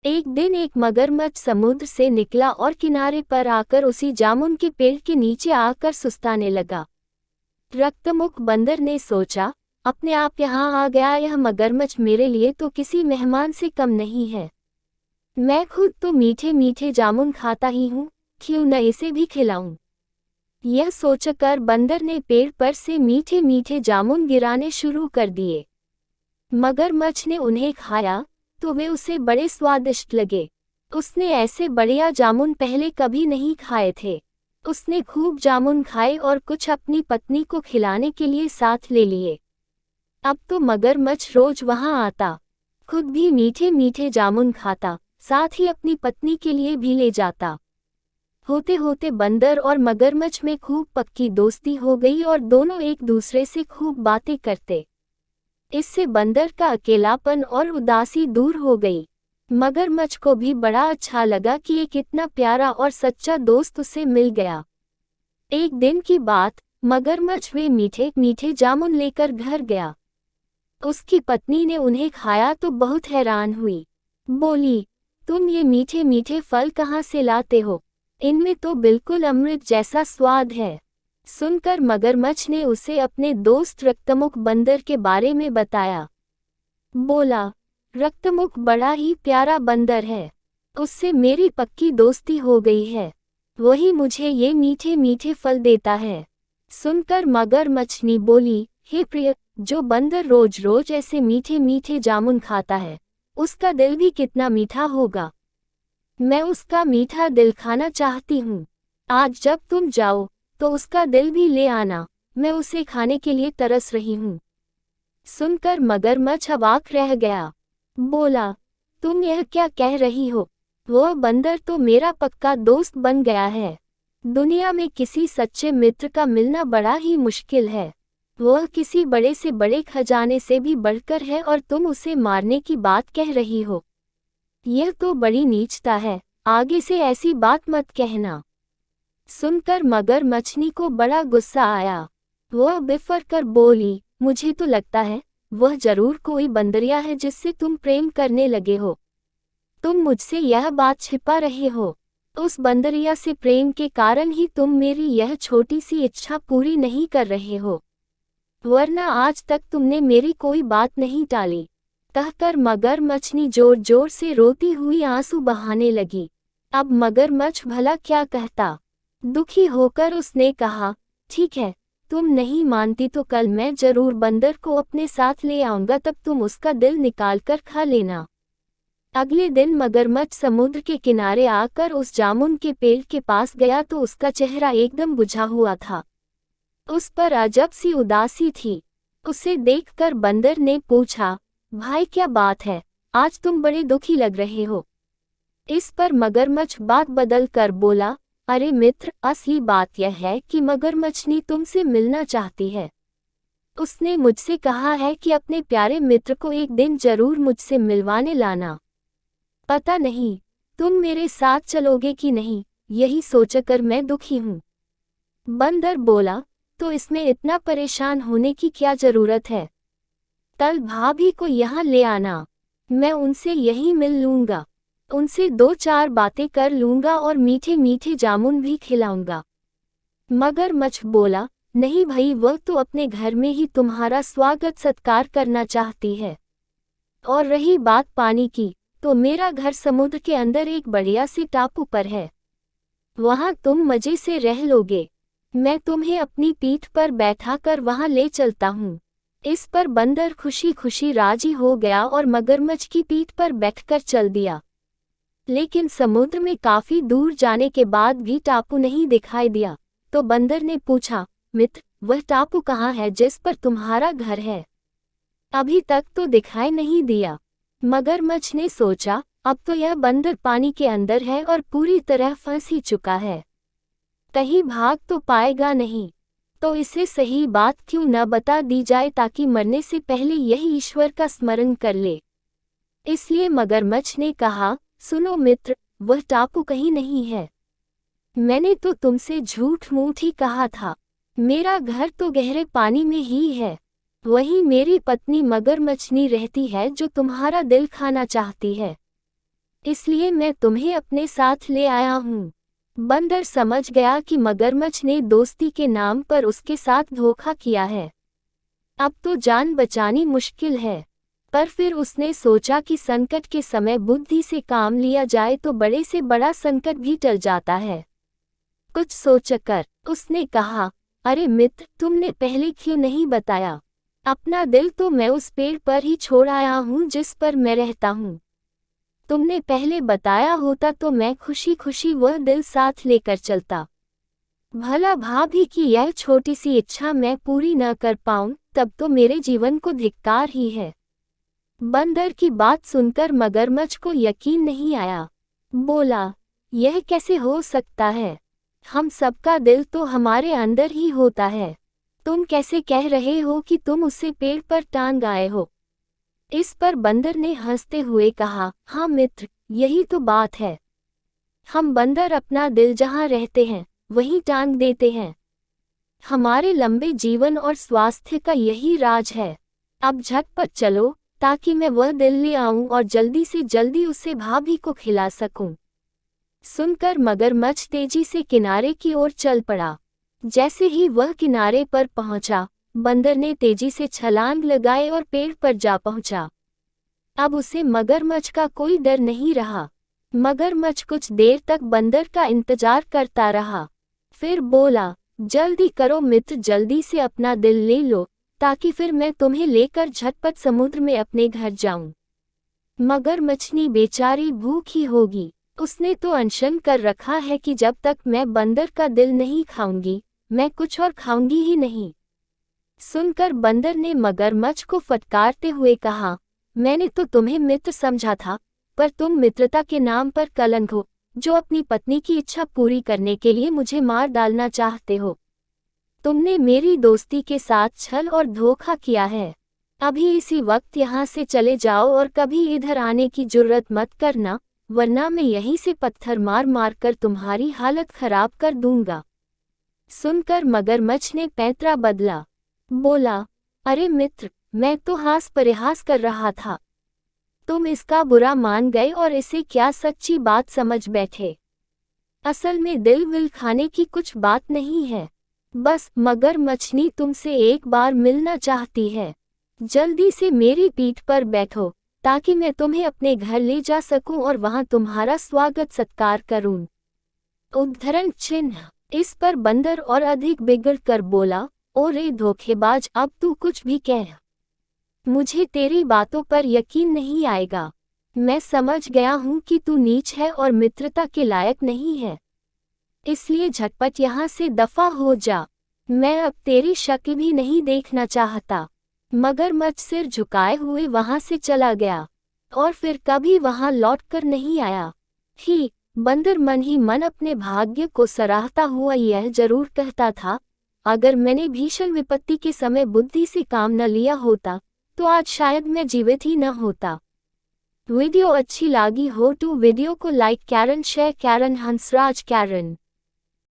एक दिन एक मगरमच्छ समुद्र से निकला और किनारे पर आकर उसी जामुन के पेड़ के नीचे आकर सुस्ताने लगा। रक्तमुख बंदर ने सोचा, अपने आप यहाँ आ गया यह मगरमच्छ मेरे लिए तो किसी मेहमान से कम नहीं है। मैं खुद तो मीठे मीठे जामुन खाता ही हूँ, क्यों न इसे भी खिलाऊं। यह सोचकर बंदर ने पेड़ पर से मीठे मीठे जामुन गिराने शुरू कर दिए। मगरमच्छ ने उन्हें खाया तो वे उसे बड़े स्वादिष्ट लगे। उसने ऐसे बढ़िया जामुन पहले कभी नहीं खाए थे। उसने खूब जामुन खाए और कुछ अपनी पत्नी को खिलाने के लिए साथ ले लिए। अब तो मगरमच्छ रोज वहां आता, खुद भी मीठे मीठे जामुन खाता, साथ ही अपनी पत्नी के लिए भी ले जाता। होते होते बंदर और मगरमच्छ में खूब पक्की दोस्ती हो गई और दोनों एक दूसरे से खूब बातें करते। इससे बंदर का अकेलापन और उदासी दूर हो गई। मगरमच्छ को भी बड़ा अच्छा लगा कि एक इतना प्यारा और सच्चा दोस्त उसे मिल गया। एक दिन की बात, मगरमच्छ वे मीठे मीठे जामुन लेकर घर गया। उसकी पत्नी ने उन्हें खाया तो बहुत हैरान हुई। बोली, तुम ये मीठे मीठे फल कहाँ से लाते हो? इनमें तो बिल्कुल अमृत जैसा स्वाद है। सुनकर मगरमच्छ ने उसे अपने दोस्त रक्तमुख बंदर के बारे में बताया। बोला, रक्तमुख बड़ा ही प्यारा बंदर है, उससे मेरी पक्की दोस्ती हो गई है, वही मुझे ये मीठे मीठे फल देता है। सुनकर मगरमच्छनी बोली, हे प्रिय, जो बंदर रोज रोज ऐसे मीठे मीठे जामुन खाता है, उसका दिल भी कितना मीठा होगा। मैं उसका मीठा दिल खाना चाहती हूँ। आज जब तुम जाओ तो उसका दिल भी ले आना, मैं उसे खाने के लिए तरस रही हूँ। सुनकर मगरमच्छ अवाक रह गया। बोला, तुम यह क्या कह रही हो? वह बंदर तो मेरा पक्का दोस्त बन गया है। दुनिया में किसी सच्चे मित्र का मिलना बड़ा ही मुश्किल है। वह किसी बड़े से बड़े खजाने से भी बढ़कर है और तुम उसे मारने की बात कह रही हो। यह तो बड़ी नीचता है, आगे से ऐसी बात मत कहना। सुनकर मगरमच्छनी को बड़ा गुस्सा आया। वह बिफर कर बोली, मुझे तो लगता है वह जरूर कोई बंदरिया है जिससे तुम प्रेम करने लगे हो। तुम मुझसे यह बात छिपा रहे हो। उस बंदरिया से प्रेम के कारण ही तुम मेरी यह छोटी सी इच्छा पूरी नहीं कर रहे हो, वरना आज तक तुमने मेरी कोई बात नहीं टाली। कहकर मगरमच्छनी जोर जोर से रोती हुई आंसू बहाने लगी। अब मगरमच्छ भला क्या कहता। दुखी होकर उसने कहा, ठीक है, तुम नहीं मानती तो कल मैं जरूर बंदर को अपने साथ ले आऊंगा, तब तुम उसका दिल निकाल कर खा लेना। अगले दिन मगरमच्छ समुद्र के किनारे आकर उस जामुन के पेड़ के पास गया तो उसका चेहरा एकदम बुझा हुआ था। उस पर अजब सी उदासी थी। उसे देखकर बंदर ने पूछा, भाई क्या बात है, आज तुम बड़े दुखी लग रहे हो। इस पर मगरमच्छ बात बदल कर बोला, अरे मित्र, असली बात यह है कि मगरमच्छनी तुमसे मिलना चाहती है। उसने मुझसे कहा है कि अपने प्यारे मित्र को एक दिन जरूर मुझसे मिलवाने लाना। पता नहीं तुम मेरे साथ चलोगे कि नहीं, यही सोचकर मैं दुखी हूँ। बंदर बोला, तो इसमें इतना परेशान होने की क्या जरूरत है? कल भाभी को यहाँ ले आना, मैं उनसे यहीं मिल लूंगा, उनसे दो चार बातें कर लूंगा और मीठे मीठे जामुन भी खिलाऊंगा। मगरमच्छ बोला, नहीं भाई, वह तो अपने घर में ही तुम्हारा स्वागत सत्कार करना चाहती है। और रही बात पानी की, तो मेरा घर समुद्र के अंदर एक बढ़िया सी टापू पर है, वहां तुम मजे से रह लोगे। मैं तुम्हें अपनी पीठ पर बैठाकर वहां ले चलता हूँ। इस पर बंदर खुशी खुशी राजी हो गया और मगरमच्छ की पीठ पर बैठकर चल दिया। लेकिन समुद्र में काफी दूर जाने के बाद भी टापू नहीं दिखाई दिया, तो बंदर ने पूछा, मित्र, वह टापू कहाँ है जिस पर तुम्हारा घर है? अभी तक तो दिखाई नहीं दिया। मगरमच्छ ने सोचा, अब तो यह बंदर पानी के अंदर है और पूरी तरह फंस ही चुका है, कहीं भाग तो पाएगा नहीं, तो इसे सही बात क्यों न बता दी जाए ताकि मरने से पहले यही ईश्वर का स्मरण कर ले। इसलिए मगरमच्छ ने कहा, सुनो मित्र, वह टापू कहीं नहीं है। मैंने तो तुमसे झूठ मूठ ही कहा था, मेरा घर तो गहरे पानी में ही है, वहीं मेरी पत्नी मगरमच्छनी रहती है जो तुम्हारा दिल खाना चाहती है। इसलिए मैं तुम्हें अपने साथ ले आया हूँ। बंदर समझ गया कि मगरमच्छ ने दोस्ती के नाम पर उसके साथ धोखा किया है। अब तो जान बचानी मुश्किल है। पर फिर उसने सोचा कि संकट के समय बुद्धि से काम लिया जाए तो बड़े से बड़ा संकट भी टल जाता है। कुछ सोचकर उसने कहा, अरे मित्र, तुमने पहले क्यों नहीं बताया? अपना दिल तो मैं उस पेड़ पर ही छोड़ आया हूँ जिस पर मैं रहता हूँ। तुमने पहले बताया होता तो मैं खुशी खुशी वह दिल साथ लेकर चलता। भला भाभी की यह छोटी सी इच्छा मैं पूरी न कर पाऊँ तब तो मेरे जीवन को धिक्कार ही है। बंदर की बात सुनकर मगरमच्छ को यकीन नहीं आया। बोला, यह कैसे हो सकता है? हम सबका दिल तो हमारे अंदर ही होता है। तुम कैसे कह रहे हो कि तुम उसे पेड़ पर टांग आए हो? इस पर बंदर ने हंसते हुए कहा, हाँ मित्र, यही तो बात है। हम बंदर अपना दिल जहाँ रहते हैं वहीं टांग देते हैं। हमारे लंबे जीवन और स्वास्थ्य का यही राज है। अब झटपट चलो ताकि मैं वह दिल ले आऊं और जल्दी से जल्दी उसे भाभी को खिला सकूं। सुनकर मगरमच्छ तेजी से किनारे की ओर चल पड़ा। जैसे ही वह किनारे पर पहुंचा, बंदर ने तेजी से छलांग लगाए और पेड़ पर जा पहुंचा। अब उसे मगरमच्छ का कोई डर नहीं रहा। मगरमच्छ कुछ देर तक बंदर का इंतजार करता रहा। फिर बोला, जल्दी करो मित्र, जल्दी से अपना दिल ले लो ताकि फिर मैं तुम्हें लेकर झटपट समुद्र में अपने घर जाऊं। मगरमच्छनी बेचारी भूखी होगी। उसने तो अनशन कर रखा है कि जब तक मैं बंदर का दिल नहीं खाऊंगी, मैं कुछ और खाऊंगी ही नहीं। सुनकर बंदर ने मगरमच्छ को फटकारते हुए कहा, मैंने तो तुम्हें मित्र समझा था, पर तुम मित्रता के नाम पर कलंक हो, जो अपनी पत्नी की इच्छा पूरी करने के लिए मुझे मार डालना चाहते हो। तुमने मेरी दोस्ती के साथ छल और धोखा किया है। अभी इसी वक्त यहाँ से चले जाओ और कभी इधर आने की जुर्रत मत करना, वरना मैं यहीं से पत्थर मार मार कर तुम्हारी हालत खराब कर दूंगा। सुनकर मगरमच्छ ने पैंतरा बदला। बोला, अरे मित्र, मैं तो हास परिहास कर रहा था। तुम इसका बुरा मान गए और इसे क्या सच्ची बात समझ बैठे। असल में दिल विल खाने की कुछ बात नहीं है। बस मगरमच्छनी तुमसे एक बार मिलना चाहती है। जल्दी से मेरी पीठ पर बैठो ताकि मैं तुम्हें अपने घर ले जा सकूं और वहां तुम्हारा स्वागत सत्कार करूं। उद्धरण चिन्ह। इस पर बंदर और अधिक बिगड़ कर बोला, ओ रे धोखेबाज, अब तू कुछ भी कह, मुझे तेरी बातों पर यकीन नहीं आएगा। मैं समझ गया हूं कि तू नीच है और मित्रता के लायक नहीं है, इसलिए झटपट यहाँ से दफा हो जा। मैं अब तेरी शक्ल भी नहीं देखना चाहता। मगरमच्छ सिर झुकाए हुए वहां से चला गया और फिर कभी वहां लौटकर नहीं आया। ही बंदर मन ही मन अपने भाग्य को सराहता हुआ यह जरूर कहता था, अगर मैंने भीषण विपत्ति के समय बुद्धि से काम न लिया होता तो आज शायद मैं जीवित ही न होता। वीडियो अच्छी लगी हो तो वीडियो को लाइक कैरन, शेयर कैरन, हंसराज कैरन।